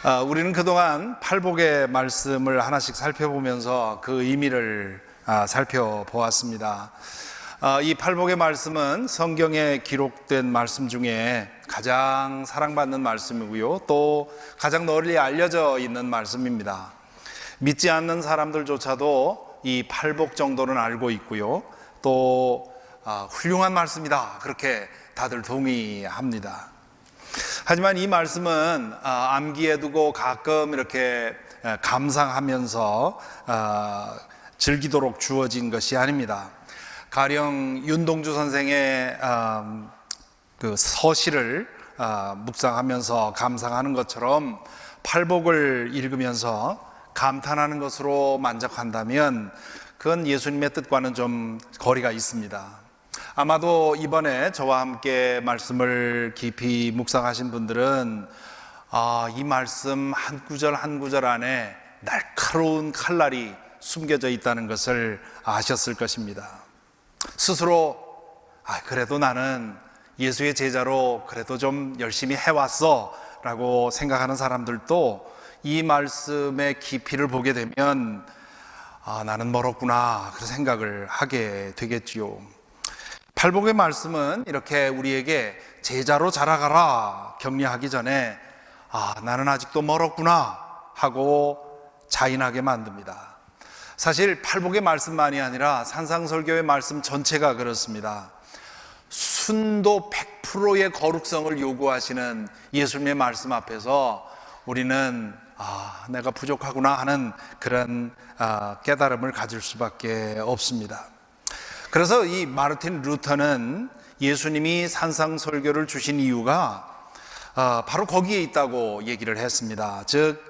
우리는 그동안 팔복의 말씀을 하나씩 살펴보면서 그 의미를 살펴보았습니다. 이 팔복의 말씀은 성경에 기록된 말씀 중에 가장 사랑받는 말씀이고요, 또 가장 널리 알려져 있는 말씀입니다. 믿지 않는 사람들조차도 이 팔복 정도는 알고 있고요, 또 훌륭한 말씀이다, 그렇게 다들 동의합니다. 하지만 이 말씀은 암기해 두고 가끔 이렇게 감상하면서 즐기도록 주어진 것이 아닙니다. 가령 윤동주 선생의 그 서시를 묵상하면서 감상하는 것처럼 팔복을 읽으면서 감탄하는 것으로 만족한다면 그건 예수님의 뜻과는 좀 거리가 있습니다. 아마도 이번에 저와 함께 말씀을 깊이 묵상하신 분들은 이 말씀 한 구절 한 구절 안에 날카로운 칼날이 숨겨져 있다는 것을 아셨을 것입니다. 스스로 그래도 나는 예수의 제자로 그래도 좀 열심히 해왔어 라고 생각하는 사람들도 이 말씀의 깊이를 보게 되면 나는 멀었구나, 그런 생각을 하게 되겠지요. 팔복의 말씀은 이렇게 우리에게 제자로 자라가라 격려하기 전에 나는 아직도 멀었구나 하고 자인하게 만듭니다. 사실 팔복의 말씀만이 아니라 산상설교의 말씀 전체가 그렇습니다. 순도 100%의 거룩성을 요구하시는 예수님의 말씀 앞에서 우리는 내가 부족하구나 하는 그런 깨달음을 가질 수밖에 없습니다. 그래서 이 마르틴 루터는 예수님이 산상설교를 주신 이유가 바로 거기에 있다고 얘기를 했습니다. 즉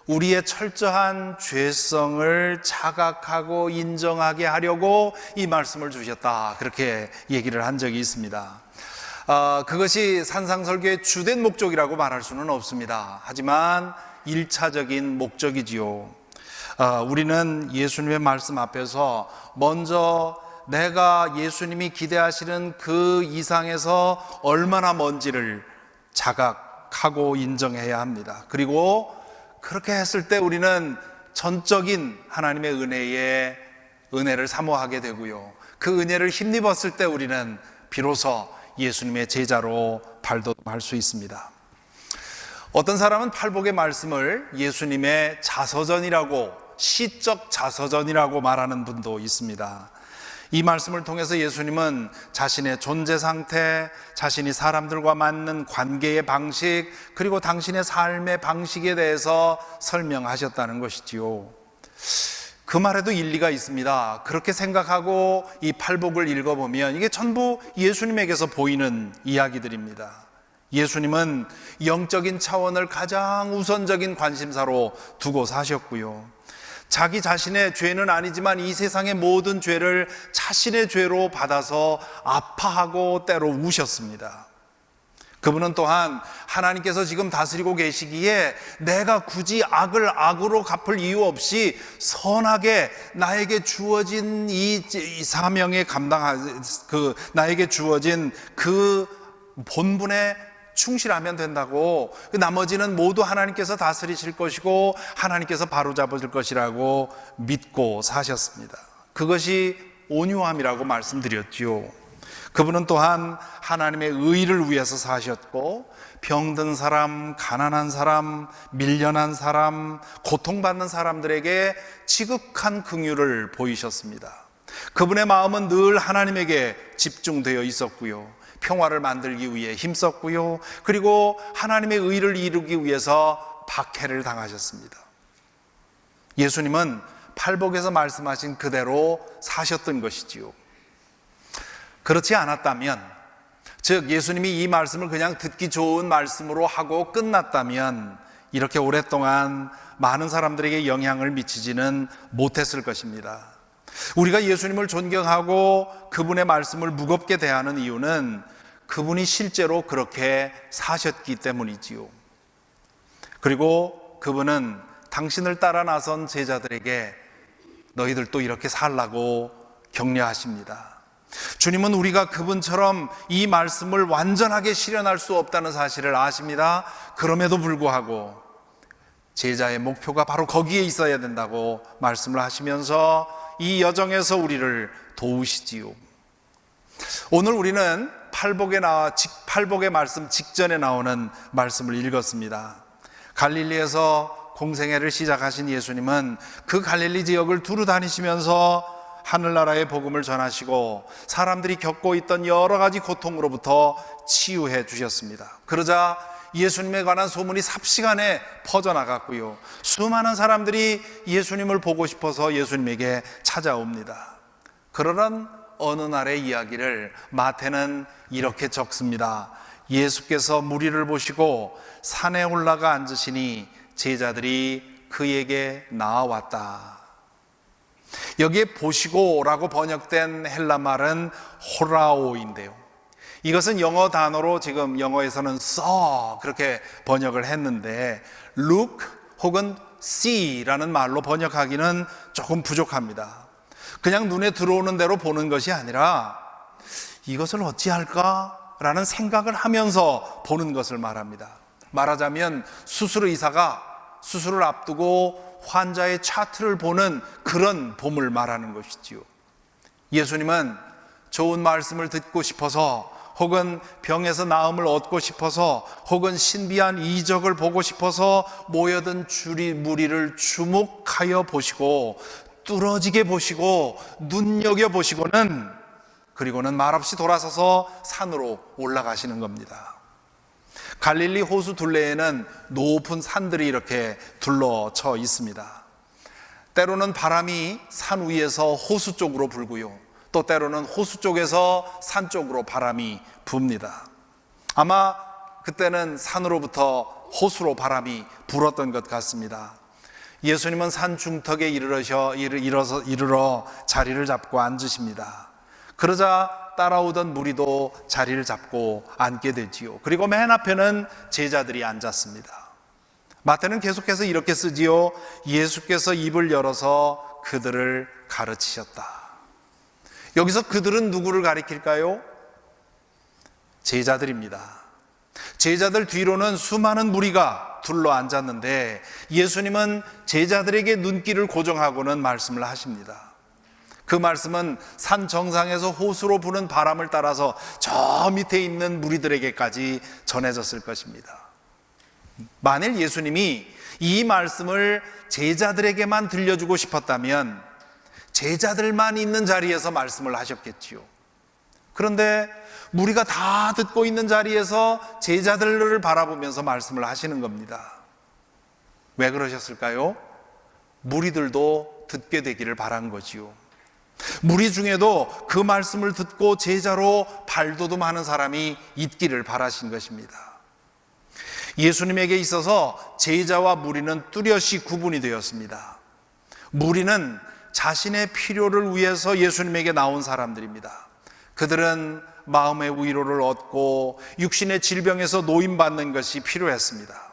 우리의 철저한 죄성을 자각하고 인정하게 하려고 이 말씀을 주셨다, 그렇게 얘기를 한 적이 있습니다. 그것이 산상설교의 주된 목적이라고 말할 수는 없습니다. 하지만 1차적인 목적이지요. 우리는 예수님의 말씀 앞에서 먼저 내가 예수님이 기대하시는 그 이상에서 얼마나 먼지를 자각하고 인정해야 합니다. 그리고 그렇게 했을 때 우리는 전적인 하나님의 은혜를 사모하게 되고요, 그 은혜를 힘입었을 때 우리는 비로소 예수님의 제자로 발돋움할 수 있습니다. 어떤 사람은 팔복의 말씀을 예수님의 자서전이라고, 시적 자서전이라고 말하는 분도 있습니다. 이 말씀을 통해서 예수님은 자신의 존재 상태, 자신이 사람들과 맞는 관계의 방식, 그리고 당신의 삶의 방식에 대해서 설명하셨다는 것이지요. 그 말에도 일리가 있습니다. 그렇게 생각하고 이 팔복을 읽어보면 이게 전부 예수님에게서 보이는 이야기들입니다. 예수님은 영적인 차원을 가장 우선적인 관심사로 두고 사셨고요, 자기 자신의 죄는 아니지만 이 세상의 모든 죄를 자신의 죄로 받아서 아파하고 때로 우셨습니다. 그분은 또한 하나님께서 지금 다스리고 계시기에 내가 굳이 악을 악으로 갚을 이유 없이 선하게 나에게 주어진 이 사명에 나에게 주어진 그 본분에 충실하면 된다고, 나머지는 모두 하나님께서 다스리실 것이고 하나님께서 바로잡으실 것이라고 믿고 사셨습니다. 그것이 온유함이라고 말씀드렸지요. 그분은 또한 하나님의 의를 위해서 사셨고 병든 사람, 가난한 사람, 밀련한 사람, 고통받는 사람들에게 지극한 긍휼을 보이셨습니다. 그분의 마음은 늘 하나님에게 집중되어 있었고요, 평화를 만들기 위해 힘썼고요, 그리고 하나님의 의를 이루기 위해서 박해를 당하셨습니다. 예수님은 팔복에서 말씀하신 그대로 사셨던 것이지요. 그렇지 않았다면, 즉 예수님이 이 말씀을 그냥 듣기 좋은 말씀으로 하고 끝났다면 이렇게 오랫동안 많은 사람들에게 영향을 미치지는 못했을 것입니다. 우리가 예수님을 존경하고 그분의 말씀을 무겁게 대하는 이유는 그분이 실제로 그렇게 사셨기 때문이지요. 그리고 그분은 당신을 따라 나선 제자들에게 너희들도 이렇게 살라고 격려하십니다. 주님은 우리가 그분처럼 이 말씀을 완전하게 실현할 수 없다는 사실을 아십니다. 그럼에도 불구하고 제자의 목표가 바로 거기에 있어야 된다고 말씀을 하시면서 이 여정에서 우리를 도우시지요. 오늘 우리는 팔복의 말씀 직전에 나오는 말씀을 읽었습니다. 갈릴리에서 공생애를 시작하신 예수님은 그 갈릴리 지역을 두루 다니시면서 하늘나라의 복음을 전하시고 사람들이 겪고 있던 여러 가지 고통으로부터 치유해 주셨습니다. 그러자 예수님에 관한 소문이 삽시간에 퍼져나갔고요, 수많은 사람들이 예수님을 보고 싶어서 예수님에게 찾아옵니다. 그러던 어느 날의 이야기를 마태는 이렇게 적습니다. 예수께서 무리를 보시고 산에 올라가 앉으시니 제자들이 그에게 나아왔다. 여기에 보시고라고 번역된 헬라 말은 호라오인데요, 이것은 영어 단어로 지금 영어에서는 saw 그렇게 번역을 했는데 look 혹은 see라는 말로 번역하기는 조금 부족합니다. 그냥 눈에 들어오는 대로 보는 것이 아니라 이것을 어찌할까? 라는 생각을 하면서 보는 것을 말합니다. 말하자면 수술 의사가 수술을 앞두고 환자의 차트를 보는 그런 봄을 말하는 것이지요. 예수님은 좋은 말씀을 듣고 싶어서, 혹은 병에서 나음을 얻고 싶어서, 혹은 신비한 이적을 보고 싶어서 모여든 무리를 주목하여 보시고 뚫어지게 보시고 눈여겨보시고는, 그리고는 말없이 돌아서서 산으로 올라가시는 겁니다. 갈릴리 호수 둘레에는 높은 산들이 이렇게 둘러쳐 있습니다. 때로는 바람이 산 위에서 호수 쪽으로 불고요, 또 때로는 호수 쪽에서 산 쪽으로 바람이 붑니다. 아마 그때는 산으로부터 호수로 바람이 불었던 것 같습니다. 예수님은 산 중턱에 이르러 자리를 잡고 앉으십니다. 그러자 따라오던 무리도 자리를 잡고 앉게 되지요. 그리고 맨 앞에는 제자들이 앉았습니다. 마태는 계속해서 이렇게 쓰지요. 예수께서 입을 열어서 그들을 가르치셨다. 여기서 그들은 누구를 가리킬까요? 제자들입니다. 제자들 뒤로는 수많은 무리가 둘러 앉았는데 예수님은 제자들에게 눈길을 고정하고는 말씀을 하십니다. 그 말씀은 산 정상에서 호수로 부는 바람을 따라서 저 밑에 있는 무리들에게까지 전해졌을 것입니다. 만일 예수님이 이 말씀을 제자들에게만 들려주고 싶었다면 제자들만 있는 자리에서 말씀을 하셨겠지요. 그런데 무리가 다 듣고 있는 자리에서 제자들을 바라보면서 말씀을 하시는 겁니다. 왜 그러셨을까요? 무리들도 듣게 되기를 바란 거지요. 무리 중에도 그 말씀을 듣고 제자로 발돋움하는 사람이 있기를 바라신 것입니다. 예수님에게 있어서 제자와 무리는 뚜렷이 구분이 되었습니다. 무리는 자신의 필요를 위해서 예수님에게 나온 사람들입니다. 그들은 마음의 위로를 얻고 육신의 질병에서 노임받는 것이 필요했습니다.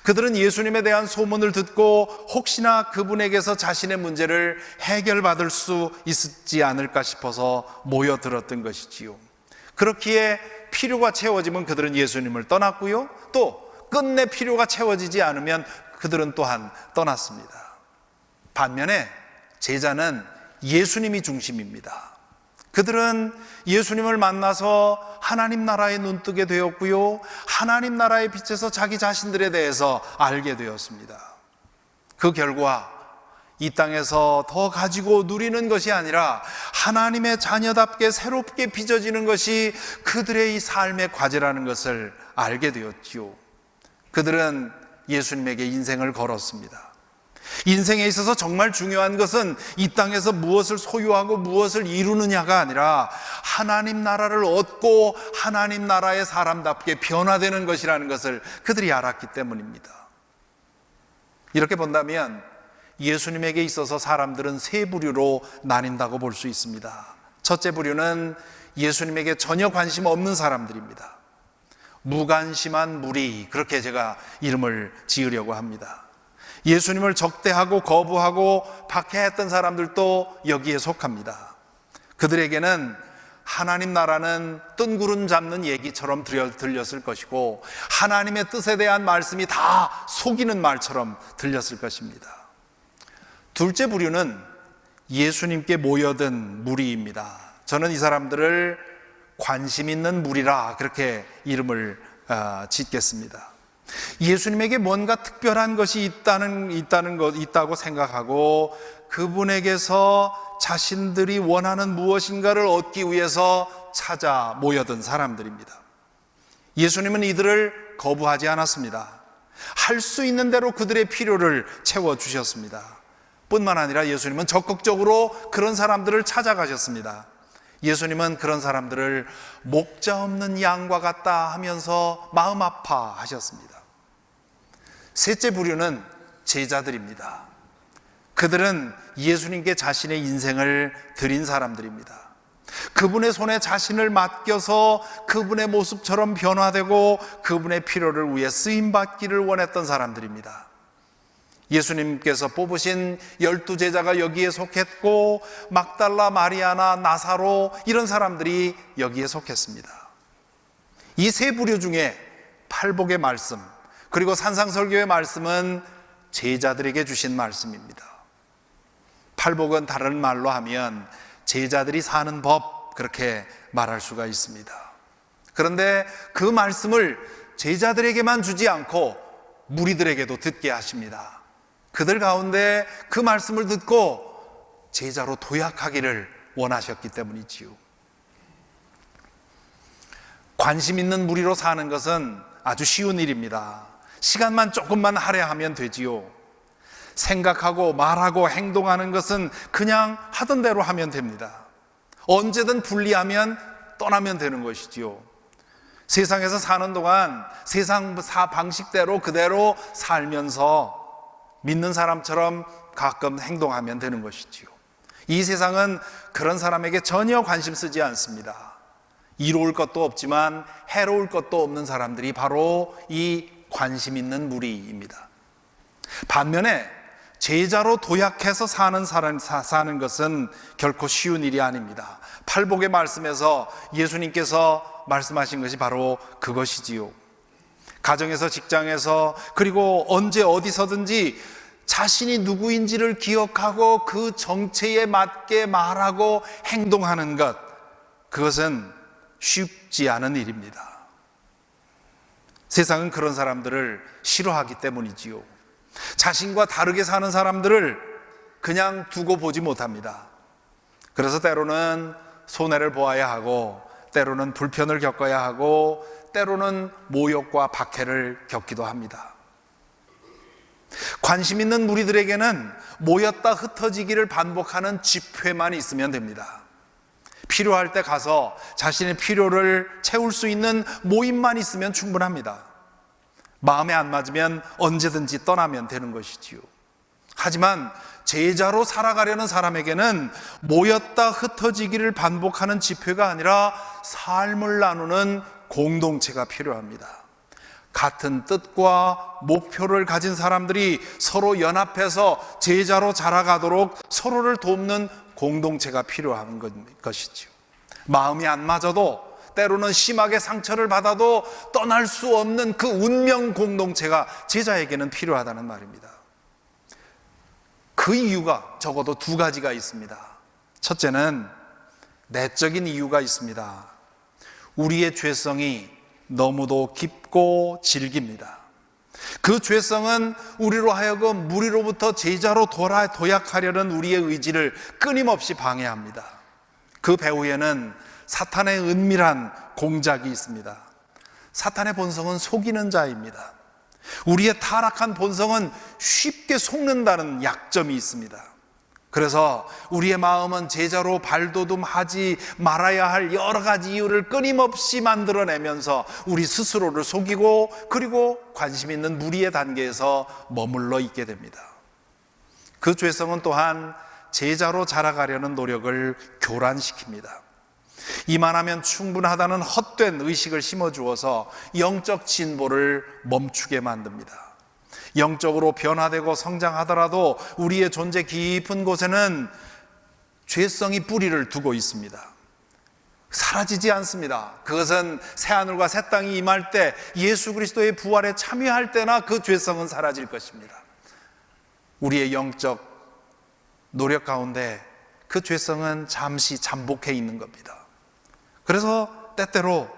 그들은 예수님에 대한 소문을 듣고 혹시나 그분에게서 자신의 문제를 해결받을 수 있지 않을까 싶어서 모여들었던 것이지요. 그렇기에 필요가 채워지면 그들은 예수님을 떠났고요, 또 끝내 필요가 채워지지 않으면 그들은 또한 떠났습니다. 반면에 제자는 예수님이 중심입니다. 그들은 예수님을 만나서 하나님 나라에 눈뜨게 되었고요, 하나님 나라의 빛에서 자기 자신들에 대해서 알게 되었습니다. 그 결과 이 땅에서 더 가지고 누리는 것이 아니라 하나님의 자녀답게 새롭게 빚어지는 것이 그들의 이 삶의 과제라는 것을 알게 되었지요. 그들은 예수님에게 인생을 걸었습니다. 인생에 있어서 정말 중요한 것은 이 땅에서 무엇을 소유하고 무엇을 이루느냐가 아니라 하나님 나라를 얻고 하나님 나라의 사람답게 변화되는 것이라는 것을 그들이 알았기 때문입니다. 이렇게 본다면 예수님에게 있어서 사람들은 세 부류로 나뉜다고 볼 수 있습니다. 첫째 부류는 예수님에게 전혀 관심 없는 사람들입니다. 무관심한 무리, 그렇게 제가 이름을 지으려고 합니다. 예수님을 적대하고 거부하고 박해했던 사람들도 여기에 속합니다. 그들에게는 하나님 나라는 뜬구름 잡는 얘기처럼 들렸을 것이고, 하나님의 뜻에 대한 말씀이 다 속이는 말처럼 들렸을 것입니다. 둘째 부류는 예수님께 모여든 무리입니다. 저는 이 사람들을 관심 있는 무리라 그렇게 이름을 짓겠습니다. 예수님에게 뭔가 특별한 것이 있다고 생각하고, 그분에게서 자신들이 원하는 무엇인가를 얻기 위해서 찾아 모여든 사람들입니다. 예수님은 이들을 거부하지 않았습니다. 할 수 있는 대로 그들의 필요를 채워주셨습니다. 뿐만 아니라 예수님은 적극적으로 그런 사람들을 찾아가셨습니다. 예수님은 그런 사람들을 목자 없는 양과 같다 하면서 마음 아파하셨습니다. 셋째 부류는 제자들입니다. 그들은 예수님께 자신의 인생을 드린 사람들입니다. 그분의 손에 자신을 맡겨서 그분의 모습처럼 변화되고 그분의 필요를 위해 쓰임받기를 원했던 사람들입니다. 예수님께서 뽑으신 12제자가 여기에 속했고, 막달라 마리아나 나사로, 이런 사람들이 여기에 속했습니다. 이 세 부류 중에 팔복의 말씀, 그리고 산상설교의 말씀은 제자들에게 주신 말씀입니다. 팔복은 다른 말로 하면 제자들이 사는 법, 그렇게 말할 수가 있습니다. 그런데 그 말씀을 제자들에게만 주지 않고 무리들에게도 듣게 하십니다. 그들 가운데 그 말씀을 듣고 제자로 도약하기를 원하셨기 때문이지요. 관심 있는 무리로 사는 것은 아주 쉬운 일입니다. 시간만 조금만 할애하면 되지요. 생각하고 말하고 행동하는 것은 그냥 하던 대로 하면 됩니다. 언제든 분리하면 떠나면 되는 것이지요. 세상에서 사는 동안 세상 방식대로 그대로 살면서 믿는 사람처럼 가끔 행동하면 되는 것이지요. 이 세상은 그런 사람에게 전혀 관심 쓰지 않습니다. 이로울 것도 없지만 해로울 것도 없는 사람들이 바로 이 관심 있는 무리입니다. 반면에 제자로 도약해서 사는 것은 결코 쉬운 일이 아닙니다. 팔복의 말씀에서 예수님께서 말씀하신 것이 바로 그것이지요. 가정에서, 직장에서, 그리고 언제 어디서든지 자신이 누구인지를 기억하고 그 정체에 맞게 말하고 행동하는 것, 그것은 쉽지 않은 일입니다. 세상은 그런 사람들을 싫어하기 때문이지요. 자신과 다르게 사는 사람들을 그냥 두고 보지 못합니다. 그래서 때로는 손해를 보아야 하고, 때로는 불편을 겪어야 하고, 때로는 모욕과 박해를 겪기도 합니다. 관심 있는 무리들에게는 모였다 흩어지기를 반복하는 집회만 있으면 됩니다. 필요할 때 가서 자신의 필요를 채울 수 있는 모임만 있으면 충분합니다. 마음에 안 맞으면 언제든지 떠나면 되는 것이지요. 하지만 제자로 살아가려는 사람에게는 모였다 흩어지기를 반복하는 집회가 아니라 삶을 나누는 공동체가 필요합니다. 같은 뜻과 목표를 가진 사람들이 서로 연합해서 제자로 자라가도록 서로를 돕는 공동체가 필요한 것이죠. 마음이 안 맞아도, 때로는 심하게 상처를 받아도 떠날 수 없는 그 운명 공동체가 제자에게는 필요하다는 말입니다. 그 이유가 적어도 두 가지가 있습니다. 첫째는 내적인 이유가 있습니다. 우리의 죄성이 너무도 깊고 질깁니다. 그 죄성은 우리로 하여금 무리로부터 제자로 도약하려는 우리의 의지를 끊임없이 방해합니다. 그 배후에는 사탄의 은밀한 공작이 있습니다. 사탄의 본성은 속이는 자입니다. 우리의 타락한 본성은 쉽게 속는다는 약점이 있습니다. 그래서 우리의 마음은 제자로 발돋움하지 말아야 할 여러 가지 이유를 끊임없이 만들어내면서 우리 스스로를 속이고, 그리고 관심 있는 무리의 단계에서 머물러 있게 됩니다. 그 죄성은 또한 제자로 자라가려는 노력을 교란시킵니다. 이만하면 충분하다는 헛된 의식을 심어주어서 영적 진보를 멈추게 만듭니다. 영적으로 변화되고 성장하더라도 우리의 존재 깊은 곳에는 죄성이 뿌리를 두고 있습니다. 사라지지 않습니다. 그것은 새하늘과 새 땅이 임할 때, 예수 그리스도의 부활에 참여할 때나 그 죄성은 사라질 것입니다. 우리의 영적 노력 가운데 그 죄성은 잠시 잠복해 있는 겁니다. 그래서 때때로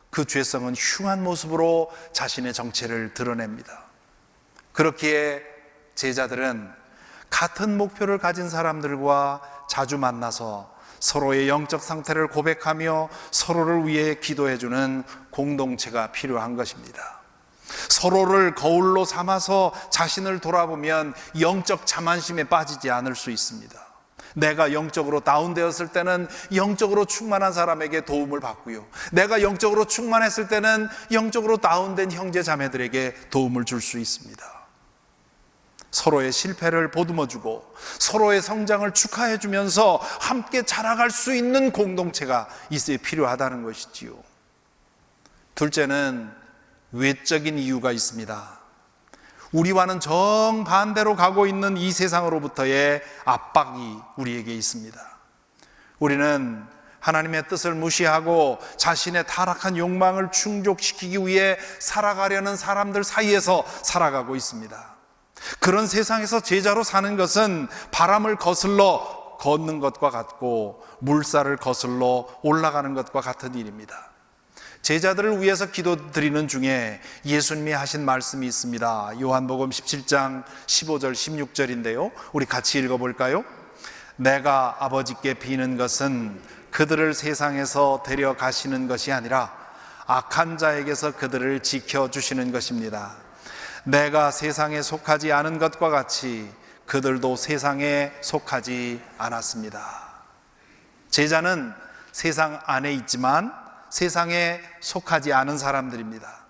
그 죄성은 흉한 모습으로 자신의 정체를 드러냅니다. 그렇기에 제자들은 같은 목표를 가진 사람들과 자주 만나서 서로의 영적 상태를 고백하며 서로를 위해 기도해주는 공동체가 필요한 것입니다. 서로를 거울로 삼아서 자신을 돌아보면 영적 자만심에 빠지지 않을 수 있습니다. 내가 영적으로 다운되었을 때는 영적으로 충만한 사람에게 도움을 받고요, 내가 영적으로 충만했을 때는 영적으로 다운된 형제 자매들에게 도움을 줄 수 있습니다. 서로의 실패를 보듬어주고 서로의 성장을 축하해주면서 함께 자라갈 수 있는 공동체가 있어야 필요하다는 것이지요. 둘째는 외적인 이유가 있습니다. 우리와는 정반대로 가고 있는 이 세상으로부터의 압박이 우리에게 있습니다. 우리는 하나님의 뜻을 무시하고 자신의 타락한 욕망을 충족시키기 위해 살아가려는 사람들 사이에서 살아가고 있습니다. 그런 세상에서 제자로 사는 것은 바람을 거슬러 걷는 것과 같고 물살을 거슬러 올라가는 것과 같은 일입니다. 제자들을 위해서 기도드리는 중에 예수님이 하신 말씀이 있습니다. 요한복음 17장 15절 16절인데요, 우리 같이 읽어볼까요? 내가 아버지께 비는 것은 그들을 세상에서 데려가시는 것이 아니라 악한 자에게서 그들을 지켜주시는 것입니다. 내가 세상에 속하지 않은 것과 같이 그들도 세상에 속하지 않았습니다. 제자는 세상 안에 있지만 세상에 속하지 않은 사람들입니다.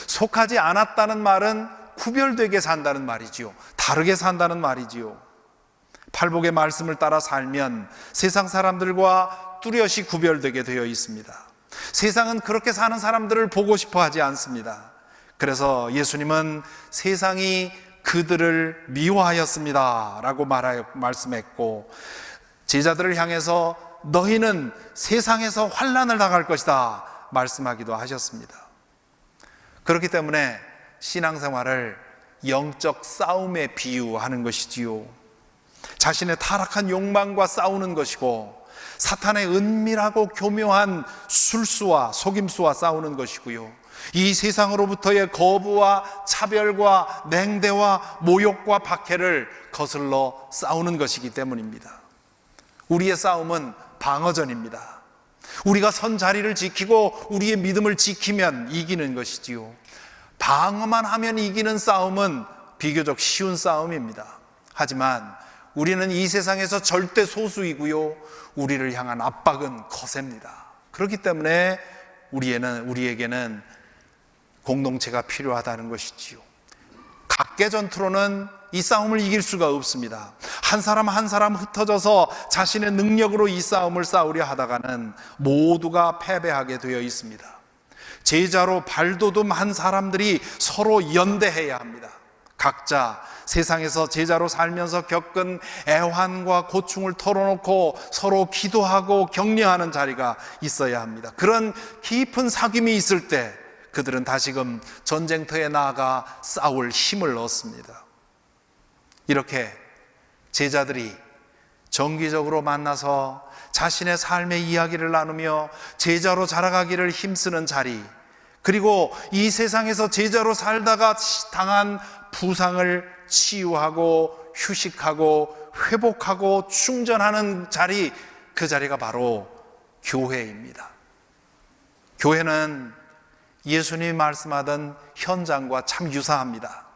속하지 않았다는 말은 구별되게 산다는 말이지요, 다르게 산다는 말이지요. 팔복의 말씀을 따라 살면 세상 사람들과 뚜렷이 구별되게 되어 있습니다. 세상은 그렇게 사는 사람들을 보고 싶어 하지 않습니다. 그래서 예수님은 세상이 그들을 미워하였습니다 라고 말씀했고, 제자들을 향해서 너희는 세상에서 환난을 당할 것이다 말씀하기도 하셨습니다. 그렇기 때문에 신앙생활을 영적 싸움에 비유하는 것이지요. 자신의 타락한 욕망과 싸우는 것이고, 사탄의 은밀하고 교묘한 술수와 속임수와 싸우는 것이고요, 이 세상으로부터의 거부와 차별과 냉대와 모욕과 박해를 거슬러 싸우는 것이기 때문입니다. 우리의 싸움은 방어전입니다. 우리가 선 자리를 지키고 우리의 믿음을 지키면 이기는 것이지요, 방어만 하면 이기는 싸움은 비교적 쉬운 싸움입니다. 하지만 우리는 이 세상에서 절대 소수이고요, 우리를 향한 압박은 거셉니다. 그렇기 때문에 우리에게는 공동체가 필요하다는 것이지요. 각계 전투로는 이 싸움을 이길 수가 없습니다. 한 사람 한 사람 흩어져서 자신의 능력으로 이 싸움을 싸우려 하다가는 모두가 패배하게 되어 있습니다. 제자로 발돋움한 사람들이 서로 연대해야 합니다. 각자 세상에서 제자로 살면서 겪은 애환과 고충을 털어놓고 서로 기도하고 격려하는 자리가 있어야 합니다. 그런 깊은 사귐이 있을 때 그들은 다시금 전쟁터에 나아가 싸울 힘을 얻습니다. 이렇게 제자들이 정기적으로 만나서 자신의 삶의 이야기를 나누며 제자로 자라가기를 힘쓰는 자리, 그리고 이 세상에서 제자로 살다가 당한 부상을 치유하고 휴식하고 회복하고 충전하는 자리, 그 자리가 바로 교회입니다. 교회는 예수님이 말씀하던 현장과 참 유사합니다.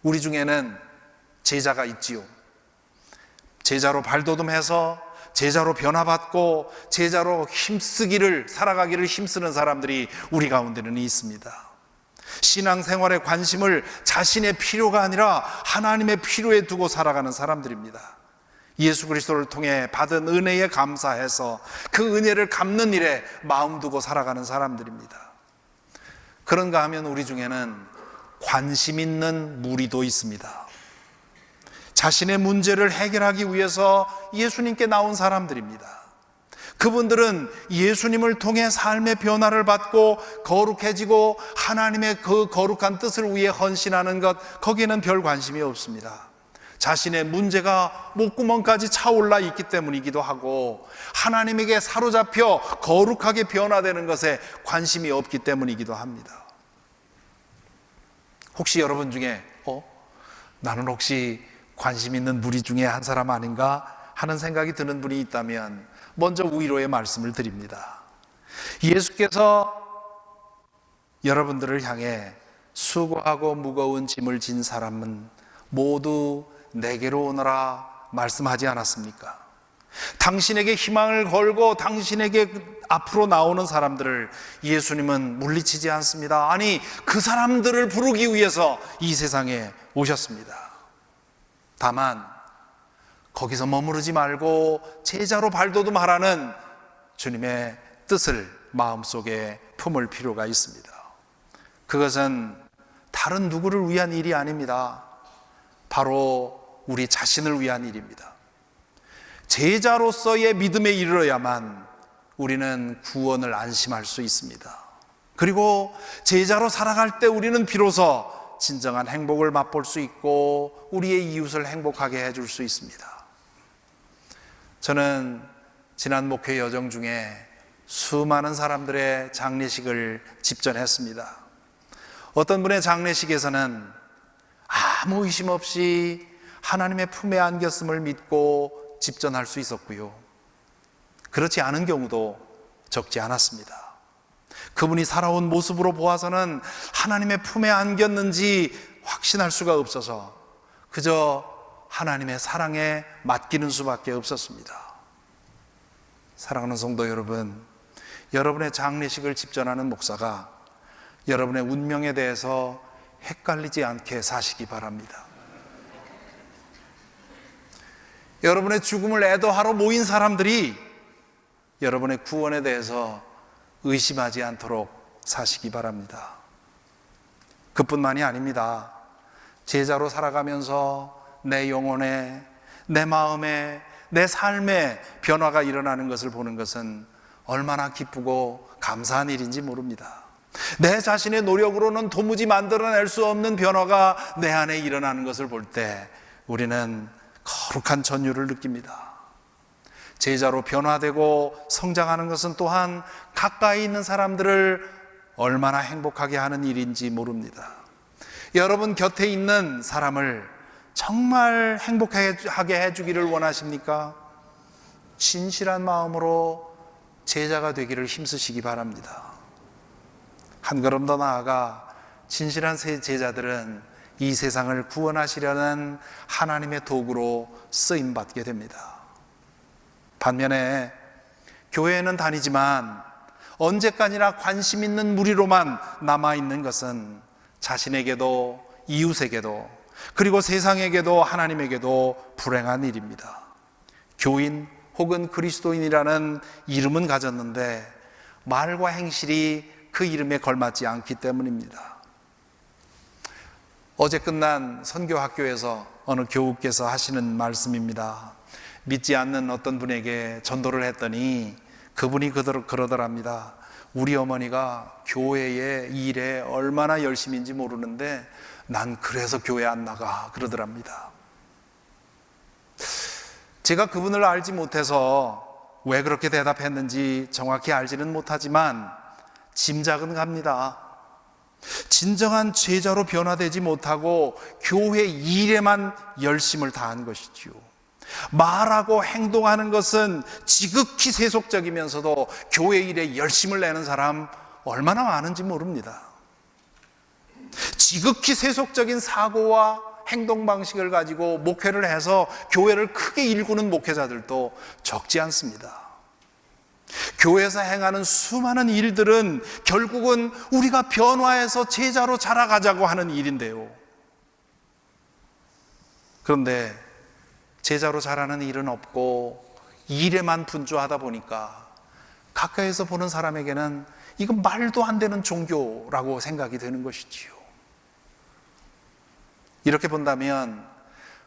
우리 중에는 제자가 있지요. 제자로 발돋움해서 제자로 변화받고 제자로 살아가기를 힘쓰는 사람들이 우리 가운데는 있습니다. 신앙생활의 관심을 자신의 필요가 아니라 하나님의 필요에 두고 살아가는 사람들입니다. 예수 그리스도를 통해 받은 은혜에 감사해서 그 은혜를 갚는 일에 마음 두고 살아가는 사람들입니다. 그런가 하면 우리 중에는 관심 있는 무리도 있습니다. 자신의 문제를 해결하기 위해서 예수님께 나온 사람들입니다. 그분들은 예수님을 통해 삶의 변화를 받고 거룩해지고 하나님의 그 거룩한 뜻을 위해 헌신하는 것, 거기에는 별 관심이 없습니다. 자신의 문제가 목구멍까지 차올라 있기 때문이기도 하고, 하나님에게 사로잡혀 거룩하게 변화되는 것에 관심이 없기 때문이기도 합니다. 혹시 여러분 중에 나는 혹시 관심 있는 무리 중에 한 사람 아닌가 하는 생각이 드는 분이 있다면 먼저 위로의 말씀을 드립니다. 예수께서 여러분들을 향해 수고하고 무거운 짐을 진 사람은 모두 내게로 오너라 말씀하지 않았습니까? 당신에게 희망을 걸고 당신에게 앞으로 나오는 사람들을 예수님은 물리치지 않습니다. 아니, 그 사람들을 부르기 위해서 이 세상에 오셨습니다. 다만 거기서 머무르지 말고 제자로 발돋움하라는 주님의 뜻을 마음속에 품을 필요가 있습니다. 그것은 다른 누구를 위한 일이 아닙니다. 바로 우리 자신을 위한 일입니다. 제자로서의 믿음에 이르러야만 우리는 구원을 안심할 수 있습니다. 그리고 제자로 살아갈 때 우리는 비로소 진정한 행복을 맛볼 수 있고 우리의 이웃을 행복하게 해줄 수 있습니다. 저는 지난 목회 여정 중에 수많은 사람들의 장례식을 집전했습니다. 어떤 분의 장례식에서는 아무 의심 없이 하나님의 품에 안겼음을 믿고 집전할 수 있었고요, 그렇지 않은 경우도 적지 않았습니다. 그분이 살아온 모습으로 보아서는 하나님의 품에 안겼는지 확신할 수가 없어서 그저 하나님의 사랑에 맡기는 수밖에 없었습니다. 사랑하는 성도 여러분, 여러분의 장례식을 집전하는 목사가 여러분의 운명에 대해서 헷갈리지 않게 사시기 바랍니다. 여러분의 죽음을 애도하러 모인 사람들이 여러분의 구원에 대해서 의심하지 않도록 사시기 바랍니다. 그뿐만이 아닙니다. 제자로 살아가면서 내 영혼에, 내 마음에, 내 삶에 변화가 일어나는 것을 보는 것은 얼마나 기쁘고 감사한 일인지 모릅니다. 내 자신의 노력으로는 도무지 만들어낼 수 없는 변화가 내 안에 일어나는 것을 볼 때 우리는 거룩한 전율을 느낍니다. 제자로 변화되고 성장하는 것은 또한 가까이 있는 사람들을 얼마나 행복하게 하는 일인지 모릅니다. 여러분 곁에 있는 사람을 정말 행복하게 해주기를 원하십니까? 진실한 마음으로 제자가 되기를 힘쓰시기 바랍니다. 한 걸음 더 나아가 진실한 제자들은 이 세상을 구원하시려는 하나님의 도구로 쓰임받게 됩니다. 반면에 교회에는 다니지만 언제까지나 관심 있는 무리로만 남아있는 것은 자신에게도 이웃에게도 그리고 세상에게도 하나님에게도 불행한 일입니다. 교인 혹은 그리스도인이라는 이름은 가졌는데 말과 행실이 그 이름에 걸맞지 않기 때문입니다. 어제 끝난 선교학교에서 어느 교우께서 하시는 말씀입니다. 믿지 않는 어떤 분에게 전도를 했더니 그분이 그러더랍니다. 우리 어머니가 교회의 일에 얼마나 열심인지 모르는데 난 그래서 교회 안 나가 그러더랍니다. 제가 그분을 알지 못해서 왜 그렇게 대답했는지 정확히 알지는 못하지만 짐작은 갑니다. 진정한 제자로 변화되지 못하고 교회 일에만 열심을 다한 것이지요. 말하고 행동하는 것은 지극히 세속적이면서도 교회 일에 열심을 내는 사람 얼마나 많은지 모릅니다. 지극히 세속적인 사고와 행동 방식을 가지고 목회를 해서 교회를 크게 일구는 목회자들도 적지 않습니다. 교회에서 행하는 수많은 일들은 결국은 우리가 변화해서 제자로 자라가자고 하는 일인데요. 그런데 제자로 자라는 일은 없고 일에만 분주하다 보니까 가까이서 보는 사람에게는 이건 말도 안 되는 종교라고 생각이 되는 것이지요. 이렇게 본다면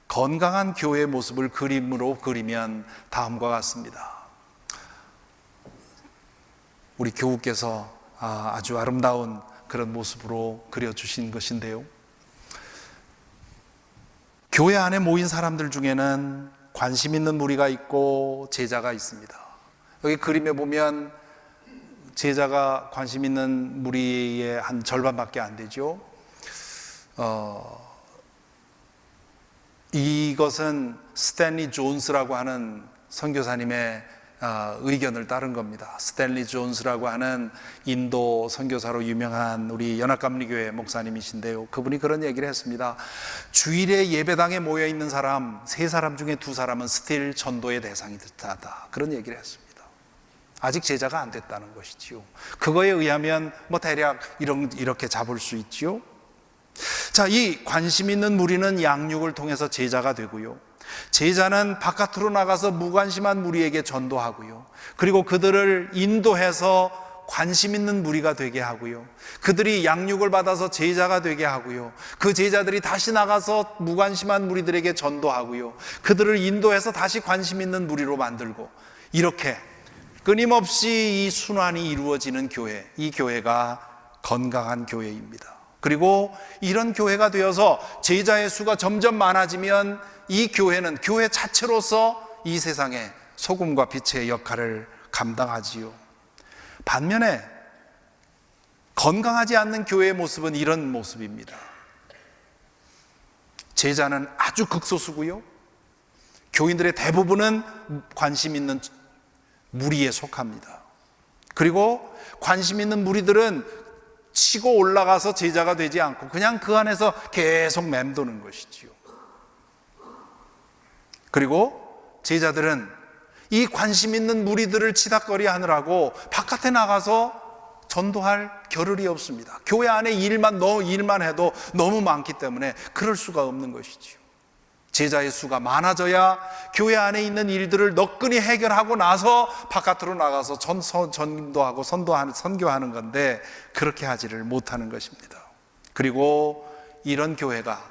건강한 교회의 모습을 그림으로 그리면 다음과 같습니다. 우리 교우께서 아주 아름다운 그런 모습으로 그려주신 것인데요. 교회 안에 모인 사람들 중에는 관심 있는 무리가 있고 제자가 있습니다. 여기 그림에 보면 제자가 관심 있는 무리의 한 절반밖에 안 되죠. 이것은 스탠리 존스라고 하는 선교사님의 의견을 따른 겁니다. 스탠리 존스라고 하는 인도 선교사로 유명한 우리 연합감리교회 목사님이신데요. 그분이 그런 얘기를 했습니다. 주일에 예배당에 모여 있는 사람 3사람 중에 2사람은 스틸 전도의 대상이 됐다. 그런 얘기를 했습니다. 아직 제자가 안 됐다는 것이지요. 그거에 의하면 대략 이렇게 잡을 수 있지요. 자, 이 관심 있는 무리는 양육을 통해서 제자가 되고요. 제자는 바깥으로 나가서 무관심한 무리에게 전도하고요. 그리고 그들을 인도해서 관심 있는 무리가 되게 하고요. 그들이 양육을 받아서 제자가 되게 하고요. 그 제자들이 다시 나가서 무관심한 무리들에게 전도하고요. 그들을 인도해서 다시 관심 있는 무리로 만들고, 이렇게 끊임없이 이 순환이 이루어지는 교회, 이 교회가 건강한 교회입니다. 그리고 이런 교회가 되어서 제자의 수가 점점 많아지면 이 교회는 교회 자체로서 이 세상에 소금과 빛의 역할을 감당하지요. 반면에 건강하지 않는 교회의 모습은 이런 모습입니다. 제자는 아주 극소수고요. 교인들의 대부분은 관심 있는 무리에 속합니다. 그리고 관심 있는 무리들은 치고 올라가서 제자가 되지 않고 그냥 그 안에서 계속 맴도는 것이지요. 그리고 제자들은 이 관심 있는 무리들을 치닥거리 하느라고 바깥에 나가서 전도할 겨를이 없습니다. 교회 안에 일만 해도 너무 많기 때문에 그럴 수가 없는 것이지요. 제자의 수가 많아져야 교회 안에 있는 일들을 너끈히 해결하고 나서 바깥으로 나가서 전도하고 선교하는 건데, 그렇게 하지를 못하는 것입니다. 그리고 이런 교회가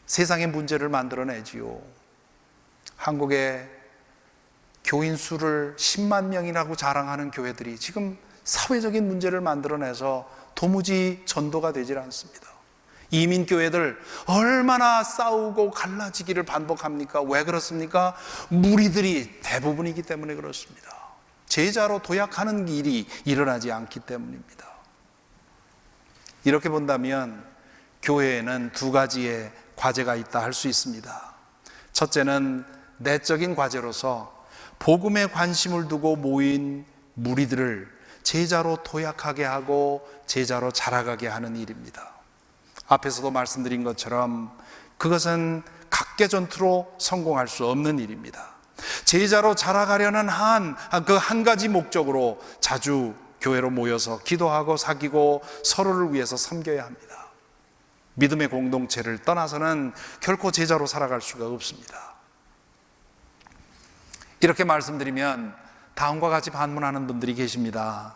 세상의 문제를 만들어내지요. 한국의 교인 수를 10만 명이라고 자랑하는 교회들이 지금 사회적인 문제를 만들어내서 도무지 전도가 되질 않습니다. 이민교회들 얼마나 싸우고 갈라지기를 반복합니까? 왜 그렇습니까? 무리들이 대부분이기 때문에 그렇습니다. 제자로 도약하는 일이 일어나지 않기 때문입니다. 이렇게 본다면 교회에는 2가지의 과제가 있다 할 수 있습니다. 첫째는 내적인 과제로서 복음에 관심을 두고 모인 무리들을 제자로 도약하게 하고 제자로 자라가게 하는 일입니다. 앞에서도 말씀드린 것처럼 그것은 각계전투로 성공할 수 없는 일입니다. 제자로 자라가려는 그 한 가지 목적으로 자주 교회로 모여서 기도하고 사귀고 서로를 위해서 섬겨야 합니다. 믿음의 공동체를 떠나서는 결코 제자로 살아갈 수가 없습니다. 이렇게 말씀드리면 다음과 같이 반문하는 분들이 계십니다.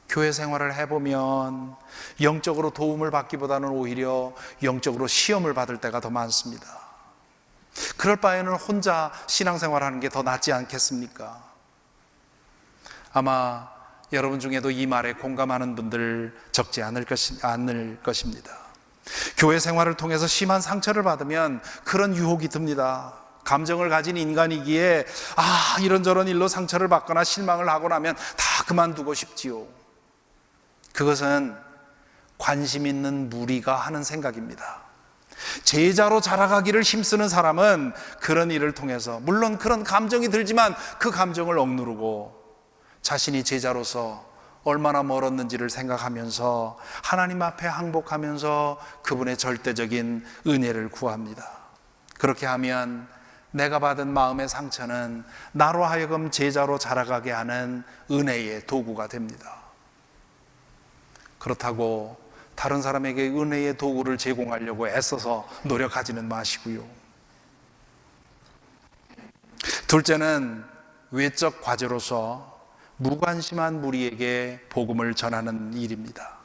교회 생활을 해보면 영적으로 도움을 받기보다는 오히려 영적으로 시험을 받을 때가 더 많습니다. 그럴 바에는 혼자 신앙생활하는 게 더 낫지 않겠습니까? 아마 여러분 중에도 이 말에 공감하는 분들 적지 않을 것입니다. 교회 생활을 통해서 심한 상처를 받으면 그런 유혹이 듭니다. 감정을 가진 인간이기에 이런저런 일로 상처를 받거나 실망을 하고 나면 다 그만두고 싶지요. 그것은 관심 있는 무리가 하는 생각입니다. 제자로 자라가기를 힘쓰는 사람은 그런 일을 통해서 물론 그런 감정이 들지만 그 감정을 억누르고 자신이 제자로서 얼마나 멀었는지를 생각하면서 하나님 앞에 항복하면서 그분의 절대적인 은혜를 구합니다. 그렇게 하면 내가 받은 마음의 상처는 나로 하여금 제자로 자라가게 하는 은혜의 도구가 됩니다. 그렇다고 다른 사람에게 은혜의 도구를 제공하려고 애써서 노력하지는 마시고요. 둘째는 외적 과제로서 무관심한 무리에게 복음을 전하는 일입니다.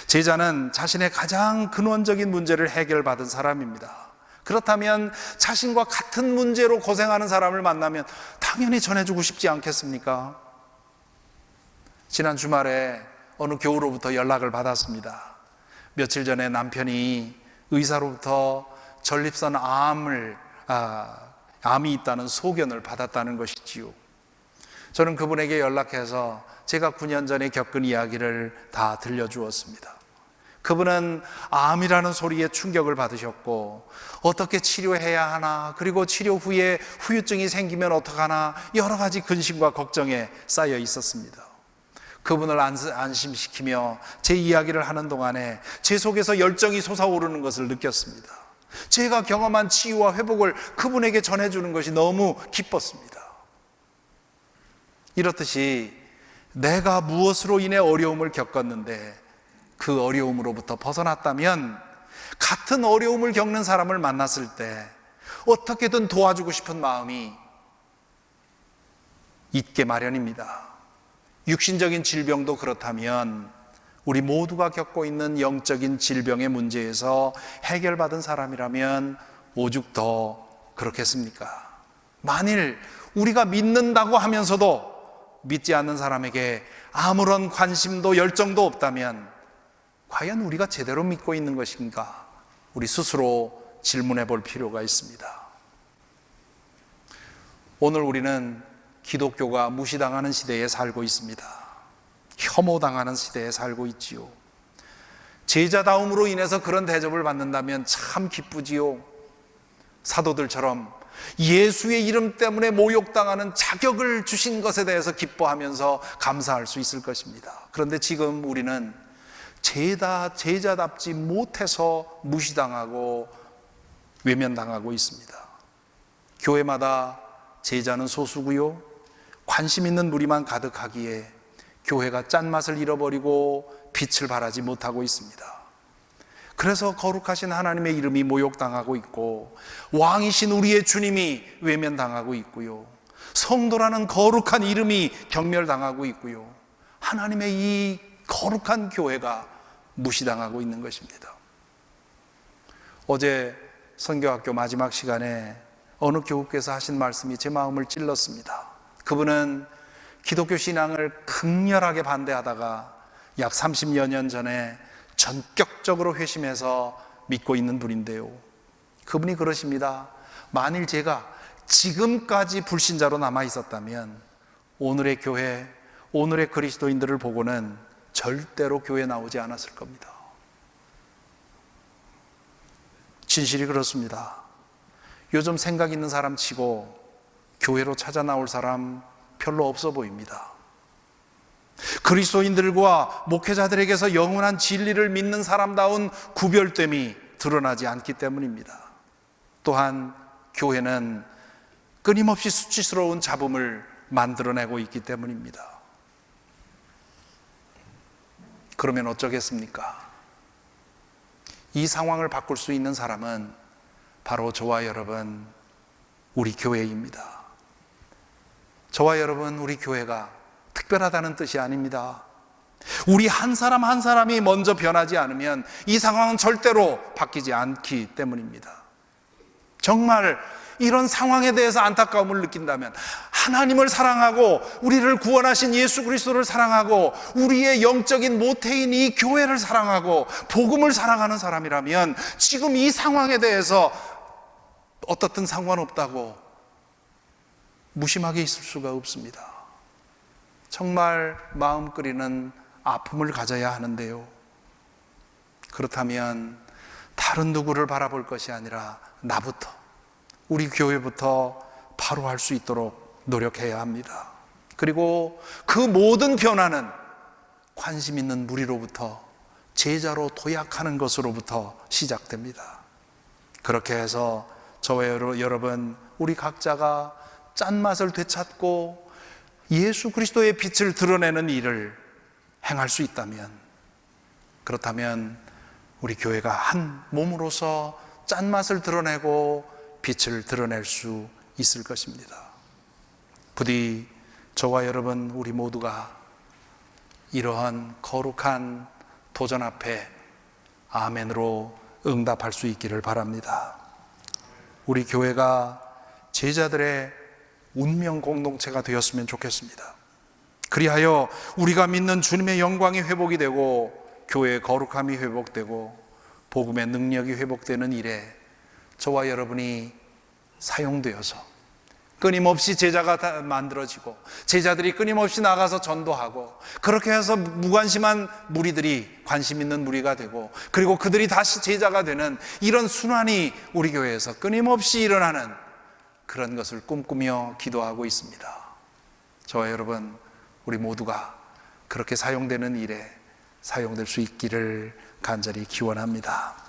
제자는 자신의 가장 근원적인 문제를 해결받은 사람입니다. 그렇다면 자신과 같은 문제로 고생하는 사람을 만나면 당연히 전해주고 싶지 않겠습니까? 지난 주말에 어느 교우로부터 연락을 받았습니다. 며칠 전에 남편이 의사로부터 전립선 암이 있다는 소견을 받았다는 것이지요. 저는 그분에게 연락해서 제가 9년 전에 겪은 이야기를 다 들려주었습니다. 그분은 암이라는 소리에 충격을 받으셨고 어떻게 치료해야 하나, 그리고 치료 후에 후유증이 생기면 어떡하나, 여러 가지 근심과 걱정에 쌓여 있었습니다. 그분을 안심시키며 제 이야기를 하는 동안에 제 속에서 열정이 솟아오르는 것을 느꼈습니다. 제가 경험한 치유와 회복을 그분에게 전해주는 것이 너무 기뻤습니다. 이렇듯이 내가 무엇으로 인해 어려움을 겪었는데 그 어려움으로부터 벗어났다면 같은 어려움을 겪는 사람을 만났을 때 어떻게든 도와주고 싶은 마음이 있게 마련입니다. 육신적인 질병도 그렇다면 우리 모두가 겪고 있는 영적인 질병의 문제에서 해결받은 사람이라면 오죽 더 그렇겠습니까? 만일 우리가 믿는다고 하면서도 믿지 않는 사람에게 아무런 관심도 열정도 없다면 과연 우리가 제대로 믿고 있는 것인가? 우리 스스로 질문해 볼 필요가 있습니다. 오늘 우리는 기독교가 무시당하는 시대에 살고 있습니다. 혐오당하는 시대에 살고 있지요. 제자다움으로 인해서 그런 대접을 받는다면 참 기쁘지요. 사도들처럼 예수의 이름 때문에 모욕당하는 자격을 주신 것에 대해서 기뻐하면서 감사할 수 있을 것입니다. 그런데 지금 우리는 제자답지 못해서 무시당하고 외면당하고 있습니다. 교회마다 제자는 소수고요, 관심 있는 무리만 가득하기에 교회가 짠맛을 잃어버리고 빛을 발하지 못하고 있습니다. 그래서 거룩하신 하나님의 이름이 모욕당하고 있고 왕이신 우리의 주님이 외면당하고 있고요, 성도라는 거룩한 이름이 경멸당하고 있고요, 하나님의 이 거룩한 교회가 무시당하고 있는 것입니다. 어제 선교학교 마지막 시간에 어느 교우께서 하신 말씀이 제 마음을 찔렀습니다. 그분은 기독교 신앙을 극렬하게 반대하다가 약 30여 년 전에 전격적으로 회심해서 믿고 있는 분인데요, 그분이 그러십니다. 만일 제가 지금까지 불신자로 남아 있었다면 오늘의 교회, 오늘의 그리스도인들을 보고는 절대로 교회 나오지 않았을 겁니다. 진실이 그렇습니다. 요즘 생각 있는 사람 치고 교회로 찾아 나올 사람 별로 없어 보입니다. 그리스도인들과 목회자들에게서 영원한 진리를 믿는 사람다운 구별됨이 드러나지 않기 때문입니다. 또한 교회는 끊임없이 수치스러운 잡음을 만들어내고 있기 때문입니다. 그러면 어쩌겠습니까? 이 상황을 바꿀 수 있는 사람은 바로 저와 여러분, 우리 교회입니다. 저와 여러분, 우리 교회가 특별하다는 뜻이 아닙니다. 우리 한 사람 한 사람이 먼저 변하지 않으면 이 상황은 절대로 바뀌지 않기 때문입니다. 정말 이런 상황에 대해서 안타까움을 느낀다면, 하나님을 사랑하고 우리를 구원하신 예수 그리스도를 사랑하고 우리의 영적인 모태인 이 교회를 사랑하고 복음을 사랑하는 사람이라면 지금 이 상황에 대해서 어떻든 상관없다고 무심하게 있을 수가 없습니다. 정말 마음 끓이는 아픔을 가져야 하는데요, 그렇다면 다른 누구를 바라볼 것이 아니라 나부터, 우리 교회부터 바로 할 수 있도록 노력해야 합니다. 그리고 그 모든 변화는 관심 있는 무리로부터, 제자로 도약하는 것으로부터 시작됩니다. 그렇게 해서 저와 여러분, 우리 각자가 짠맛을 되찾고 예수 그리스도의 빛을 드러내는 일을 행할 수 있다면, 그렇다면 우리 교회가 한 몸으로서 짠맛을 드러내고 빛을 드러낼 수 있을 것입니다. 부디 저와 여러분, 우리 모두가 이러한 거룩한 도전 앞에 아멘으로 응답할 수 있기를 바랍니다. 우리 교회가 제자들의 운명 공동체가 되었으면 좋겠습니다. 그리하여 우리가 믿는 주님의 영광이 회복이 되고 교회의 거룩함이 회복되고 복음의 능력이 회복되는 일에 저와 여러분이 사용되어서 끊임없이 제자가 만들어지고 제자들이 끊임없이 나가서 전도하고 그렇게 해서 무관심한 무리들이 관심 있는 무리가 되고 그리고 그들이 다시 제자가 되는 이런 순환이 우리 교회에서 끊임없이 일어나는 그런 것을 꿈꾸며 기도하고 있습니다. 저와 여러분, 우리 모두가 그렇게 사용되는 일에 사용될 수 있기를 간절히 기원합니다.